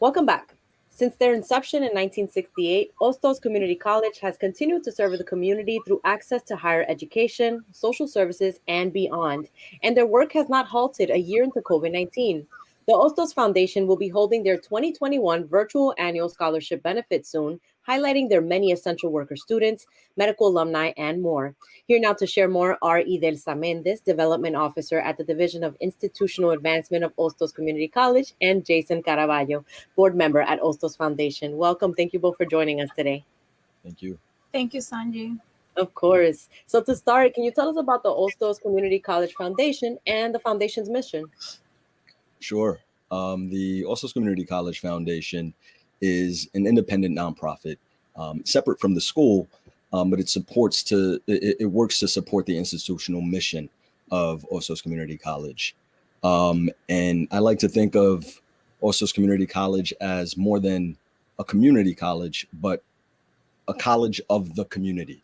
Welcome back. Since their inception in 1968, Ostos Community College has continued to serve the community through access to higher education, social services, and beyond. And their work has not halted a year into COVID-19. The Ostos Foundation will be holding their 2021 virtual annual scholarship benefit soon, highlighting their many essential worker students, medical alumni, and more. Here now to share more are Idelsa Mendez, Development Officer at the Division of Institutional Advancement of Ostos Community College, and Jason Caraballo, board member at Ostos Foundation. Welcome. Thank you both for joining us today. Thank you. Thank you, Sonyi. Of course. So to start, can you tell us about the Ostos Community College Foundation and the foundation's mission? Sure. The Ostos Community College Foundation is an independent nonprofit, separate from the school, but it works to support the institutional mission of Ostos Community College. And I like to think of Ostos Community College as more than a community college, but a college of the community.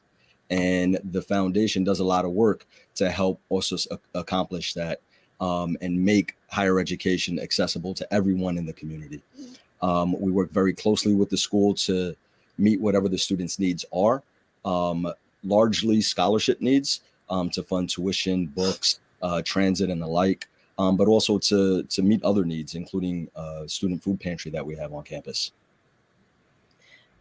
And the foundation does a lot of work to help Ostos accomplish that and make higher education accessible to everyone in the community. We work very closely with the school to meet whatever the students' needs are, largely scholarship needs to fund tuition, books, transit, and the like. But also to meet other needs, including student food pantry that we have on campus.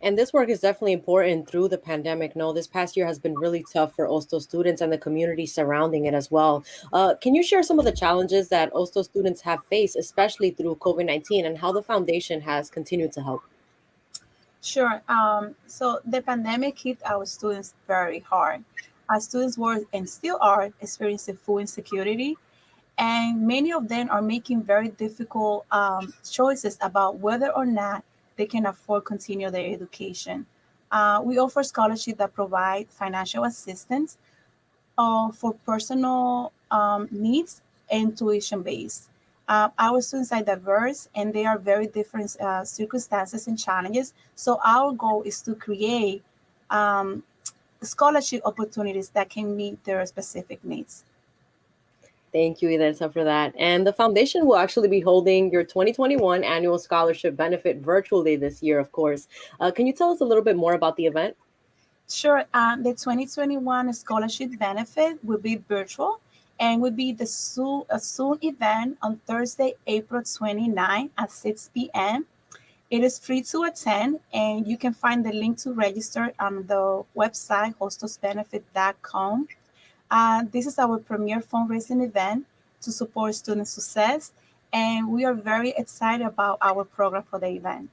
And this work is definitely important through the pandemic. No, this past year has been really tough for Ostos students and the community surrounding it as well. Can you share some of the challenges that Ostos students have faced, especially through COVID-19, and how the foundation has continued to help? Sure. So the pandemic hit our students very hard. Our students were and still are experiencing food insecurity. And many of them are making very difficult choices about whether or not they can afford to continue their education. We offer scholarships that provide financial assistance for personal needs and tuition-based. Our students are diverse and they are very different circumstances and challenges. So our goal is to create scholarship opportunities that can meet their specific needs. Thank you, Idelsa, for that. And the foundation will actually be holding your 2021 annual scholarship benefit virtually this year, of course. Can you tell us a little bit more about the event? Sure. The 2021 scholarship benefit will be virtual and will be a Zoom event on Thursday, April 29 at 6 p.m. It is free to attend, and you can find the link to register on the website hostosbenefit.com. This is our premier fundraising event to support student success, and we are very excited about our program for the event.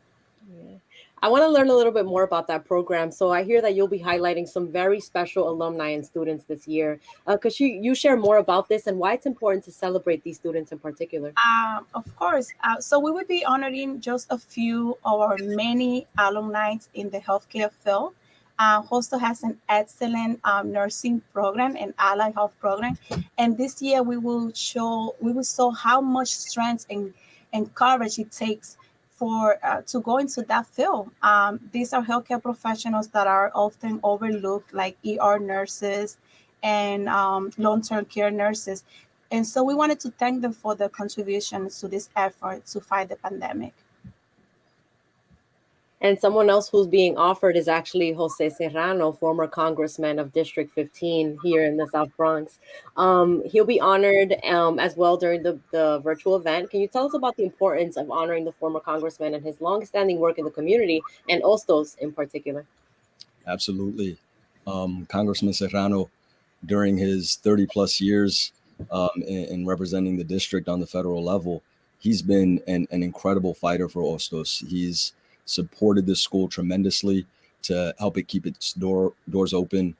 Yeah. I want to learn a little bit more about that program. So I hear that you'll be highlighting some very special alumni and students this year. Could you share more about this and why it's important to celebrate these students in particular? Of course. So we will be honoring just a few of our many alumni in the healthcare field. Hostos has an excellent nursing program and allied health program, and this year we will show how much strength and courage it takes for to go into that field. These are healthcare professionals that are often overlooked, like ER nurses and long-term care nurses, and so we wanted to thank them for their contributions to this effort to fight the pandemic. And someone else who's being offered is actually Jose Serrano, former congressman of District 15 here in the South Bronx. He'll be honored as well during the virtual event. Can you tell us about the importance of honoring the former congressman and his longstanding work in the community and Ostos in particular? Absolutely. Congressman Serrano, during his 30 plus years in representing the district on the federal level, he's been an incredible fighter for Ostos. He's supported the school tremendously to help it keep its doors open,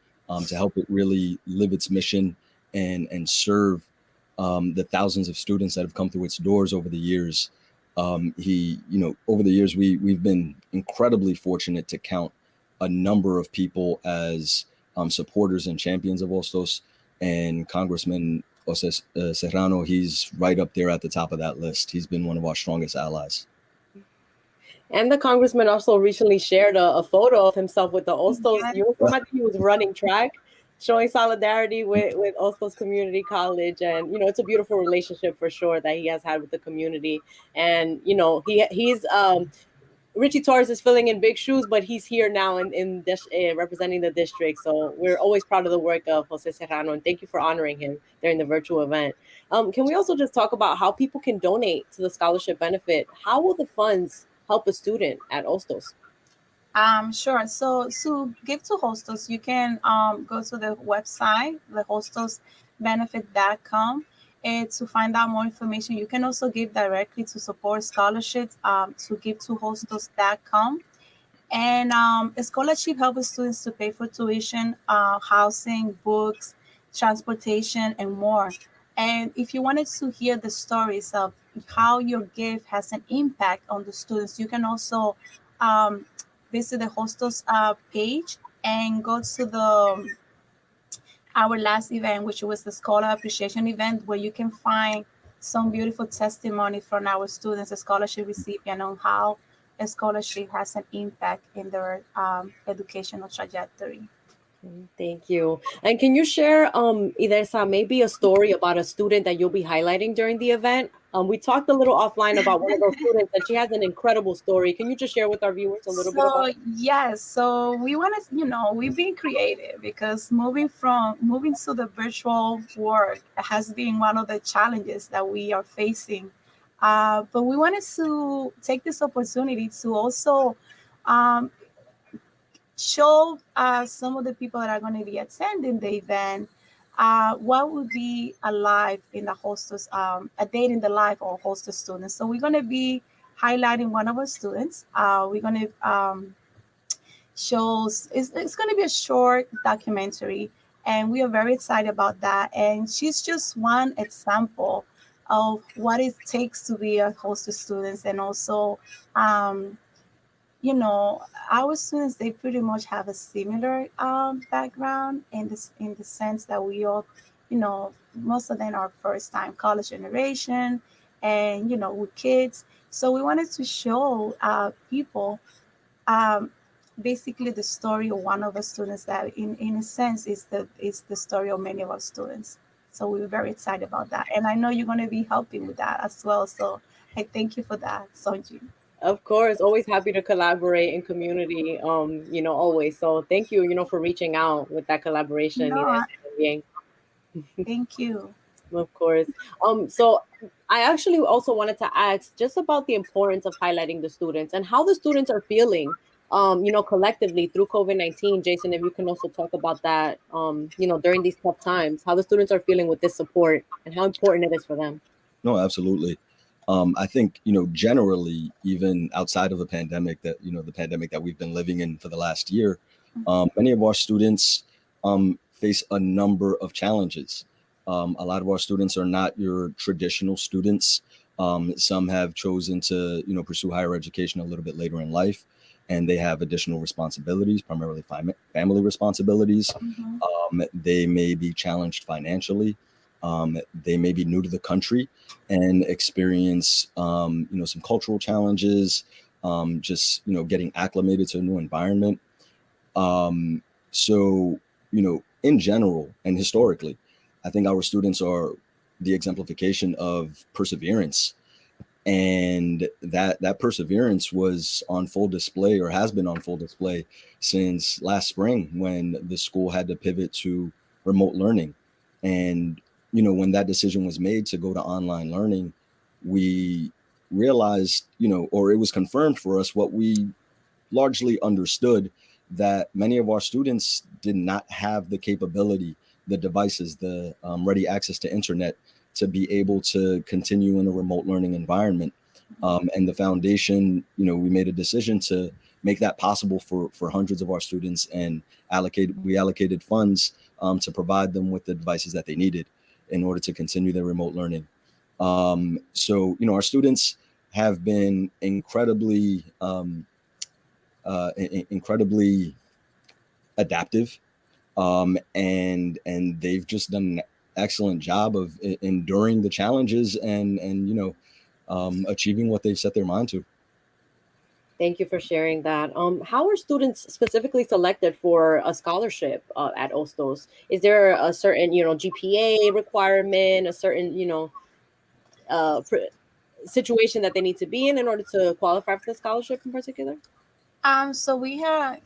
to help it really live its mission and serve the thousands of students that have come through its doors over the years. Over the years, we've been incredibly fortunate to count a number of people as supporters and champions of Ostos, and Congressman Jose Serrano, he's right up there at the top of that list. He's been one of our strongest allies. And the congressman also recently shared a photo of himself with the Ostos Yes. uniform. I think he was running track. showing solidarity with Ostos Community College. And, it's a beautiful relationship for sure that he has had with the community. And, he's Richie Torres is filling in big shoes, but he's here now representing the district. So we're always proud of the work of Jose Serrano, and thank you for honoring him during the virtual event. Can we also just talk about how people can donate to the scholarship benefit? How will the funds help a student at Ostos? Sure. So to give to Hostos, you can go to the website, the hostosbenefit.com, and to find out more information. You can also give directly to support scholarships to give to hostos.com. And a scholarship helps students to pay for tuition, housing, books, transportation, and more. And if you wanted to hear the stories of how your gift has an impact on the students, you can also um, visit the Hostos page and go to the our last event, which was the Scholar Appreciation event, where you can find some beautiful testimony from our students, a scholarship recipient, on how a scholarship has an impact in their educational trajectory. Thank you. And can you share, Idelsa, maybe a story about a student that you'll be highlighting during the event? We talked a little offline about one of those students, and she has an incredible story. Can you just share with our viewers a little bit about it? Yes, so we want to, we've been creative because moving to the virtual world has been one of the challenges that we are facing. But we wanted to take this opportunity to also um, show some of the people that are going to be attending the event what would be a life in the hostess, a day in the life of hostess students. So we're going to be highlighting one of our students. We're going to shows it's going to be a short documentary, and we are very excited about that. And she's just one example of what it takes to be a hostess students, and also um, our students, they pretty much have a similar background in the sense that we all, most of them are first time college generation, and with kids. So we wanted to show people um, basically the story of one of our students that in a sense is the story of many of our students. So we were very excited about that, and I know you're going to be helping with that as well. So I thank you for that, Sonji. Of course, always happy to collaborate in community, always. So thank you, for reaching out with that collaboration, No, Idelsa. thank you. Of course. So I actually also wanted to ask just about the importance of highlighting the students and how the students are feeling, collectively through COVID-19. Jason, if you can also talk about that, during these tough times, how the students are feeling with this support and how important it is for them. No, absolutely. I think, generally, even outside of the pandemic that we've been living in for the last year, many of our students face a number of challenges. A lot of our students are not your traditional students. Some have chosen to, pursue higher education a little bit later in life, and they have additional responsibilities, primarily family responsibilities. They may be challenged financially. They may be new to the country and experience, some cultural challenges, just, getting acclimated to a new environment. So, in general and historically, I think our students are the exemplification of perseverance. And that perseverance was on full display, or has been on full display, since last spring, when the school had to pivot to remote learning. And when that decision was made to go to online learning, we realized, or it was confirmed for us what we largely understood, that many of our students did not have the capability, the devices, the ready access to internet to be able to continue in a remote learning environment. And the foundation, we made a decision to make that possible for hundreds of our students, and we allocated funds to provide them with the devices that they needed in order to continue their remote learning. So, our students have been incredibly adaptive, and they've just done an excellent job of enduring the challenges and achieving what they've set their mind to. Thank you for sharing that. How are students specifically selected for a scholarship at Ostos? Is there a certain, GPA requirement, a certain, uh, pr- situation that they need to be in order to qualify for the scholarship in particular? So we have,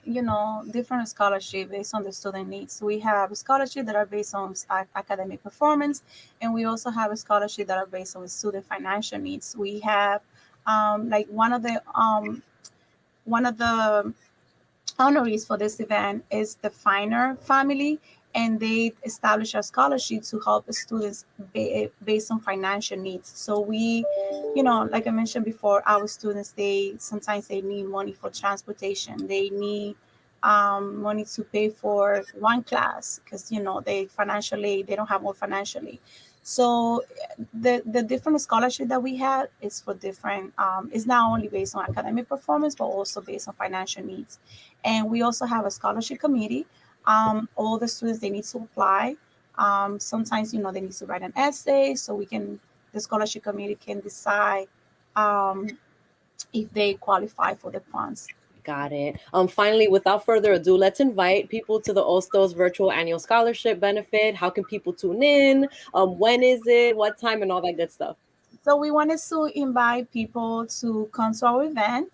different scholarship based on the student needs. We have scholarship that are based on academic performance, and we also have a scholarship that are based on student financial needs. We have, like one of the honorees for this event is the Finer family, and they establish a scholarship to help students based on financial needs. So we, like I mentioned before, our students, they sometimes they need money for transportation. They need money to pay for one class because they financially they don't have more financially. So the different scholarship that we have is for different is not only based on academic performance but also based on financial needs. And we also have a scholarship committee. All the students they need to apply. Sometimes they need to write an essay, so the scholarship committee can decide um, if they qualify for the funds. Got it. Finally, without further ado, let's invite people to the Ostos virtual annual scholarship benefit. How can people tune in? When is it? What time? And all that good stuff. So we wanted to invite people to come to our event.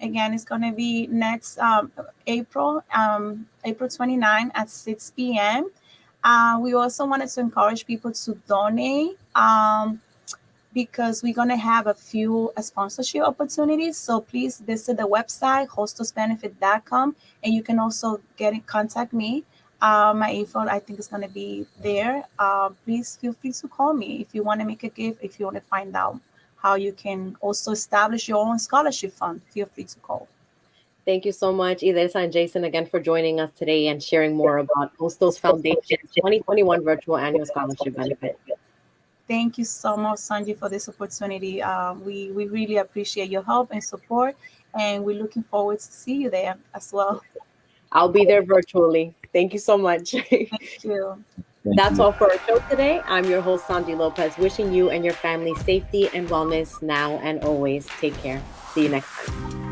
Again, it's going to be next April 29 at 6 p.m. We also wanted to encourage people to donate. Because we're going to have a few sponsorship opportunities. So please visit the website, hostosbenefit.com, and you can also get in contact me. My info, I think, is going to be there. Please feel free to call me if you want to make a gift, if you want to find out how you can also establish your own scholarship fund. Feel free to call. Thank you so much, Idelsa and Jason, again for joining us today and sharing more about Hostos Foundation's 2021 virtual annual scholarship benefit. Thank you so much, Sanji, for this opportunity. We really appreciate your help and support, and we're looking forward to see you there as well. I'll be there virtually. Thank you so much. Thank you. Thank That's you. all for our show today. I'm your host, Sonyi Lopez, wishing you and your family safety and wellness now and always. Take care. See you next time.